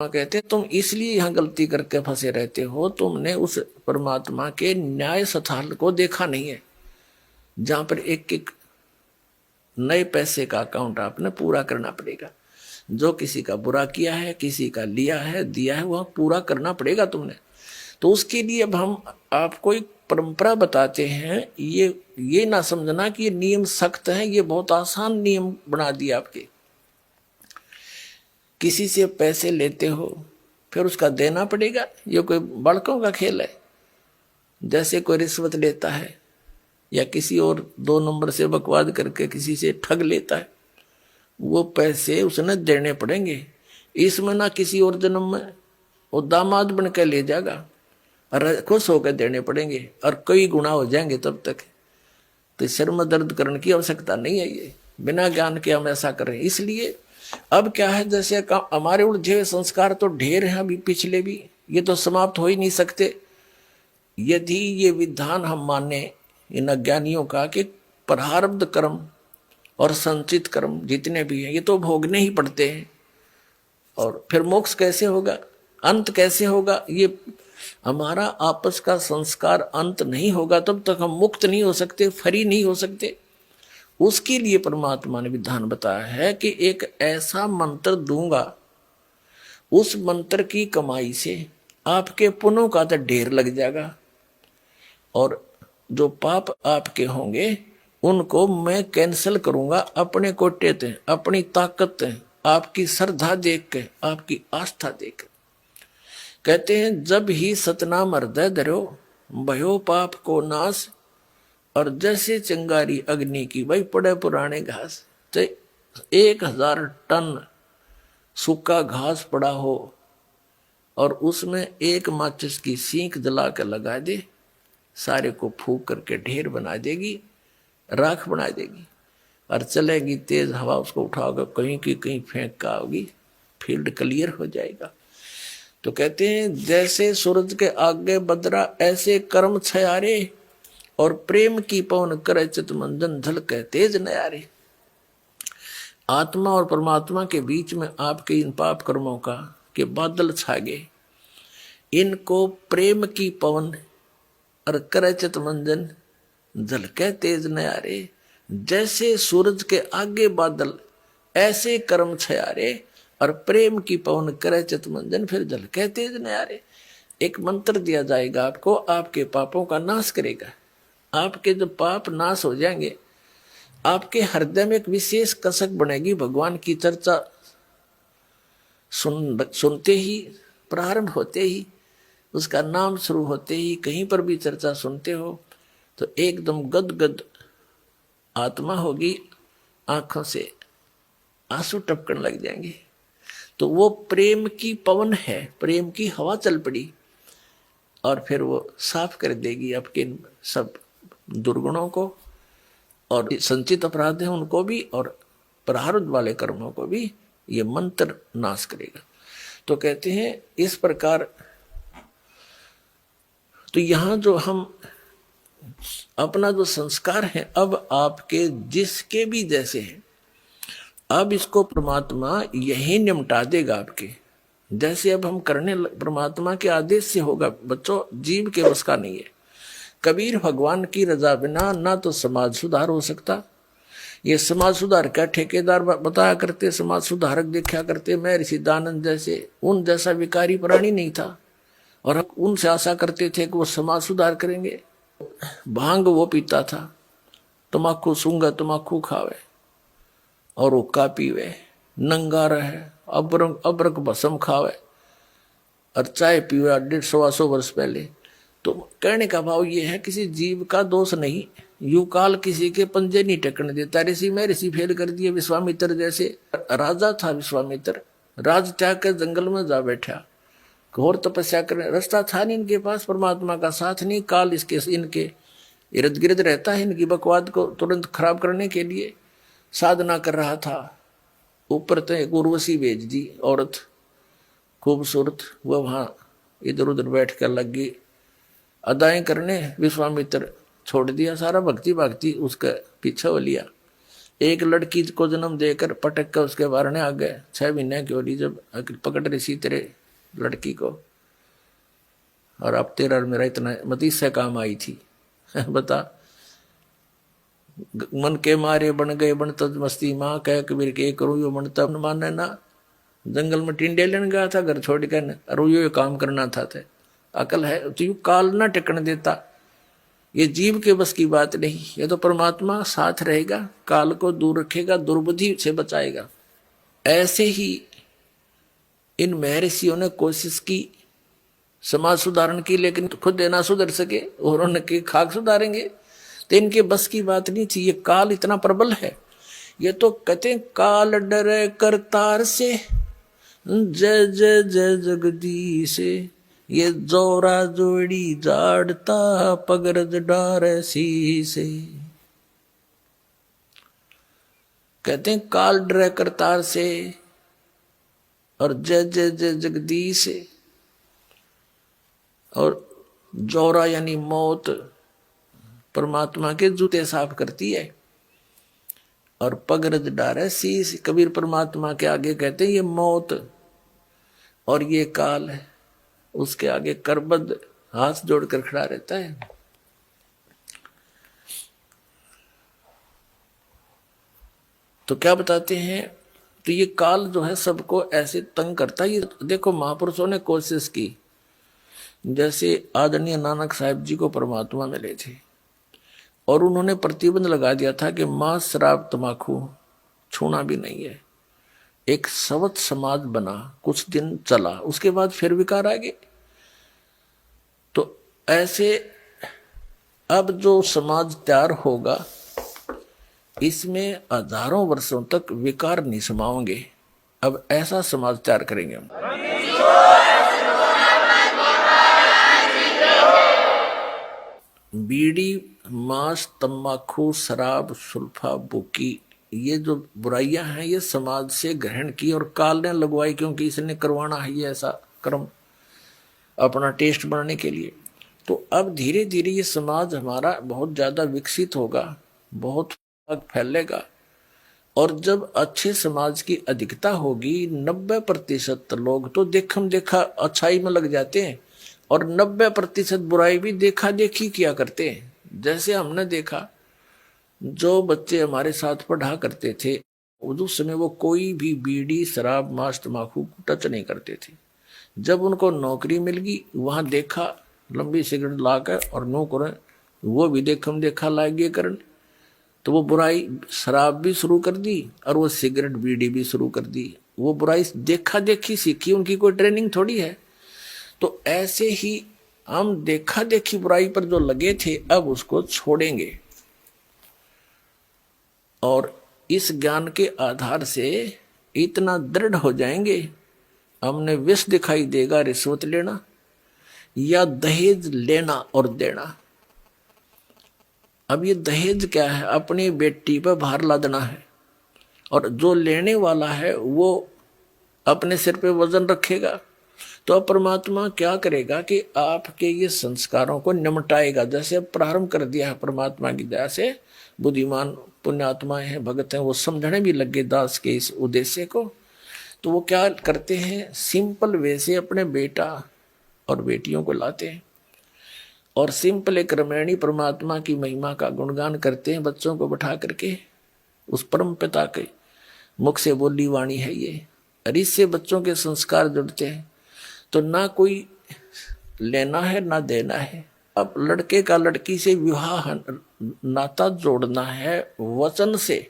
कहते हैं तुम इसलिए यहाँ गलती करके फंसे रहते हो, तुमने उस परमात्मा के न्याय स्थल को देखा नहीं है, जहां पर एक एक नए पैसे का अकाउंट आपने पूरा करना पड़ेगा। जो किसी का बुरा किया है, किसी का लिया है, दिया है, वह पूरा करना पड़ेगा तुमने। तो उसके लिए अब हम आपको एक परंपरा बताते हैं। ये ना समझना कि ये नियम सख्त है, ये बहुत आसान नियम बना दिया आपके। किसी से पैसे लेते हो फिर उसका देना पड़ेगा, ये कोई बड़कों का खेल है। जैसे कोई रिश्वत लेता है या किसी और 2 नंबर से बकवाद करके किसी से ठग लेता है, वो पैसे उसने देने पड़ेंगे। इसमें ना किसी और जन्म में वो दामाद बन के ले जाएगा और खुश होकर देने पड़ेंगे और कई गुना हो जाएंगे तब तक। तो सिर में दर्द करने की आवश्यकता नहीं है, ये बिना ज्ञान के हम ऐसा करें। इसलिए अब क्या है, जैसे हमारे उलझे संस्कार तो ढेर हैं अभी पिछले भी, ये तो समाप्त हो ही नहीं सकते। यदि ये विधान हम माने इन अज्ञानियों का कि प्रारब्ध कर्म और संचित कर्म जितने भी हैं ये तो भोगने ही पड़ते हैं, और फिर मोक्ष कैसे होगा, अंत कैसे होगा, ये हमारा आपस का संस्कार अंत नहीं होगा तब तक हम मुक्त नहीं हो सकते, फ्री नहीं हो सकते। उसके लिए परमात्मा ने विधान बताया है कि एक ऐसा मंत्र दूंगा, उस मंत्र की कमाई से आपके पुण्यों का तो ढेर लग जाएगा, और जो पाप आपके होंगे उनको मैं कैंसिल करूंगा अपने कोटे ते, अपनी ताकत ते, आपकी श्रद्धा देख के, आपकी आस्था देख के। कहते हैं जब ही सतनाम हृदय धरो भयो पाप को नाश, और जैसे चिंगारी अग्नि की भाई पड़े पुराने घास। तो 1000 टन सूखा घास पड़ा हो और उसमें एक माचिस की सीख जला कर लगा दे, सारे को फूक करके ढेर बना देगी, राख बना देगी, और चलेगी तेज हवा उसको उठाओगे कहीं की कहीं फेंक का होगी, फील्ड क्लियर हो जाएगा। तो कहते हैं जैसे सूरज के आगे बदरा ऐसे कर्म छयारे, और प्रेम की पवन करे चित मंजन झलके तेज नयारे। आत्मा और परमात्मा के बीच में आपके इन पाप कर्मों का के बादल छा गए, इनको प्रेम की पवन और करे चित मंजन झलके तेज नयारे। जैसे सूरज के आगे बादल ऐसे कर्म छयारे, और प्रेम की पवन करे चित मंजन फिर झलके तेज नयारे। एक मंत्र दिया जाएगा आपको, आपके पापों का नाश करेगा। आपके जो पाप नाश हो जाएंगे, आपके हृदय में एक विशेष कसक बनेगी। भगवान की चर्चा सुनते ही, प्रारंभ होते ही, उसका नाम शुरू होते ही, कहीं पर भी चर्चा सुनते हो तो एकदम गदगद आत्मा होगी, आंखों से आंसू टपकने लग जाएंगे। तो वो प्रेम की पवन है, प्रेम की हवा चल पड़ी, और फिर वो साफ कर देगी आपके सब दुर्गुणों को, और संचित अपराध है उनको भी, और प्रारब्ध वाले कर्मों को भी ये मंत्र नाश करेगा। तो कहते हैं इस प्रकार। तो यहां जो हम अपना जो संस्कार है अब आपके जिसके भी जैसे हैं, अब इसको परमात्मा यही निमटा देगा आपके। जैसे अब हम करने परमात्मा के आदेश से होगा बच्चों, जीव के बस का नहीं है। कबीर भगवान की रजा बिना ना तो समाज सुधार हो सकता। ये समाज सुधार का ठेकेदार बताया करते, समाज सुधारक देखा करते, मैं ऋषि दानंद जैसे, उन जैसा विकारी प्राणी नहीं था, और हम उनसे आशा करते थे कि वो समाज सुधार करेंगे। भांग वो पीता था, तमाकू सूंगा तमाकू खावे, और हुक्का पीवे, नंगा रहे, अबरक भस्म खावे, और चाय पीवे 150-125 वर्ष पहले। तो कहने का भाव ये है किसी जीव का दोष नहीं, यू काल किसी के पंजे नहीं टकने देता। ऋषि में ऋषि फेल कर दिए। विश्वामित्र जैसे राजा था, विश्वामित्र राज त्याग कर जंगल में जा बैठा, घोर तपस्या करने, रास्ता था नहीं इनके पास, परमात्मा का साथ नहीं, काल इसके इनके इर्द गिर्द रहता है, इनकी बकवाद को तुरंत खराब करने के लिए साधना कर रहा था। ऊपर तो एक उर्वशी भेज दी औरत खूबसूरत, वह वहां इधर उधर बैठ कर लग गई अदाएं करने। विश्वामित्र छोड़ दिया सारा, भक्ति उसका पीछा हो लिया। एक लड़की को जन्म देकर पटक कर उसके बारने आ गए, 6 महीने की हो रही जब पकड़ रही सी तेरे लड़की को, और अब तेरा और मेरा इतना मतीस से काम आई थी। बता, मन के मारे बन गए बन तज मस्ती, माँ कह कबीर के करूँ यो मन तब माने ना। जंगल में टिंडे लेने गया था घर छोड़ कर, और यो काम करना था। अकल है तो यू काल ना टिकन देता। ये जीव के बस की बात नहीं, ये तो परमात्मा साथ रहेगा, काल को दूर रखेगा, दुर्बुद्धि से बचाएगा। ऐसे ही इन महर्षियों ने कोशिश की समाज सुधारण की, लेकिन खुद ना सुधर सके और उनके खाक सुधारेंगे तो इनके बस की बात नहीं थी। ये काल इतना प्रबल है। ये तो कहते हैं काल डरे करतार से, जय जय जय जगदीश, ये जोरा जोड़ी जाड़ता पगरज डार सी से। कहते हैं काल डरे करतार से और जय जय जय जगदीश, और जोरा यानी मौत परमात्मा के जूते साफ करती है, और पगरज डारे शीश कबीर परमात्मा के आगे कहते हैं ये मौत और ये काल है, उसके आगे करबद्ध हाथ जोड़कर खड़ा रहता है। तो क्या बताते हैं, तो ये काल जो है सबको ऐसे तंग करता है। ये देखो महापुरुषों ने कोशिश की, जैसे आदरणीय नानक साहिब जी को परमात्मा मिले थे और उन्होंने प्रतिबंध लगा दिया था कि मांस शराब तमाकू छूना भी नहीं है। एक सवत समाज बना, कुछ दिन चला, उसके बाद फिर विकार आ गए। तो ऐसे अब जो समाज तैयार होगा इसमें हजारों वर्षों तक विकार नहीं समाओगे। अब ऐसा समाज तैयार करेंगे हम। बीड़ी, मांस, तम्बाकू, शराब, सुल्फा, बुकी, ये जो बुराइयां हैं ये समाज से ग्रहण की और काल ने लगवाई, क्योंकि इसने करवाना है ये ऐसा कर्म अपना टेस्ट बनाने के लिए। तो अब धीरे धीरे ये समाज हमारा बहुत ज्यादा विकसित होगा, बहुत फैलेगा, और जब अच्छे समाज की अधिकता होगी 90% लोग तो देखम देखा अच्छाई में लग जाते हैं और 90% बुराई भी देखा देखी किया करते हैं। जैसे हमने देखा जो बच्चे हमारे साथ पढ़ा करते थे उस समय वो कोई भी बीड़ी, शराब, मांस, तम्बाकू टच नहीं करते थे। जब उनको नौकरी मिल गई वहां देखा लंबी सिगरेट लाकर और नौकर वो भी देखम देखा लागे करन, तो वो बुराई शराब भी शुरू कर दी और वो सिगरेट बीड़ी भी शुरू कर दी। वो बुराई देखा देखी सीखी, उनकी कोई ट्रेनिंग थोड़ी है। तो ऐसे ही हम देखा देखी बुराई पर जो लगे थे अब उसको छोड़ेंगे, और इस ज्ञान के आधार से इतना दृढ़ हो जाएंगे, हमने विष दिखाई देगा रिश्वत लेना या दहेज लेना और देना। अब ये दहेज क्या है, अपनी बेटी पर भार लादना है, और जो लेने वाला है वो अपने सिर पे वजन रखेगा। तो अब परमात्मा क्या करेगा कि आपके ये संस्कारों को निमटाएगा। जैसे अब प्रारंभ कर दिया है परमात्मा की दया से, बुद्धिमान पुण्यात्माएं हैं, भगत हैं, वो समझने भी लगे दास के इस उद्देश्य को। तो वो क्या करते हैं, सिंपल वे से अपने बेटा और बेटियों को लाते हैं और सिंपल एक रामायणी परमात्मा की महिमा का गुणगान करते हैं, बच्चों को बैठा करके। उस परम पिता के मुख से बोली वाणी है ये, और इससे बच्चों के संस्कार जुड़ते हैं। तो ना कोई लेना है ना देना है। अब लड़के का लड़की से विवाह नाता जोड़ना है वचन से,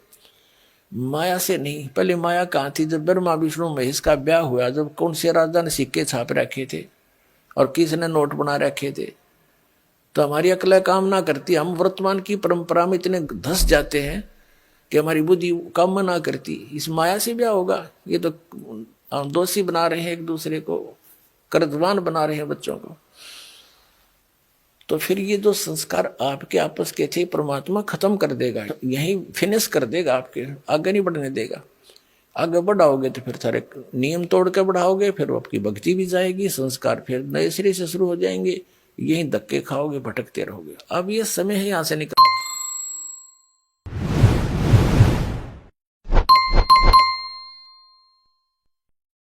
माया से नहीं। पहले माया कहाँ थी, जब ब्रह्मा विष्णु महेश का ब्याह हुआ, जब कौन से राजा ने सिक्के छाप रखे थे और किसने नोट बना रखे थे, तो हमारी अकल काम ना करती। हम वर्तमान की परंपरा में इतने धस जाते हैं कि हमारी बुद्धि काम ना करती। इस माया से ब्याह होगा, ये तो हम दोषी बना रहे हैं, एक दूसरे को कर्जवान बना रहे हैं बच्चों को। तो फिर ये जो संस्कार आपके आपस के थे परमात्मा खत्म कर देगा, यही फिनिश कर देगा, आपके आगे नहीं बढ़ने देगा। आगे बढ़ाओगे तो फिर सारे नियम तोड़ के बढ़ाओगे, फिर आपकी भक्ति भी जाएगी, संस्कार फिर नए सिरे से शुरू हो जाएंगे, यही धक्के खाओगे, भटकते रहोगे। अब ये समय है यहाँ से निकल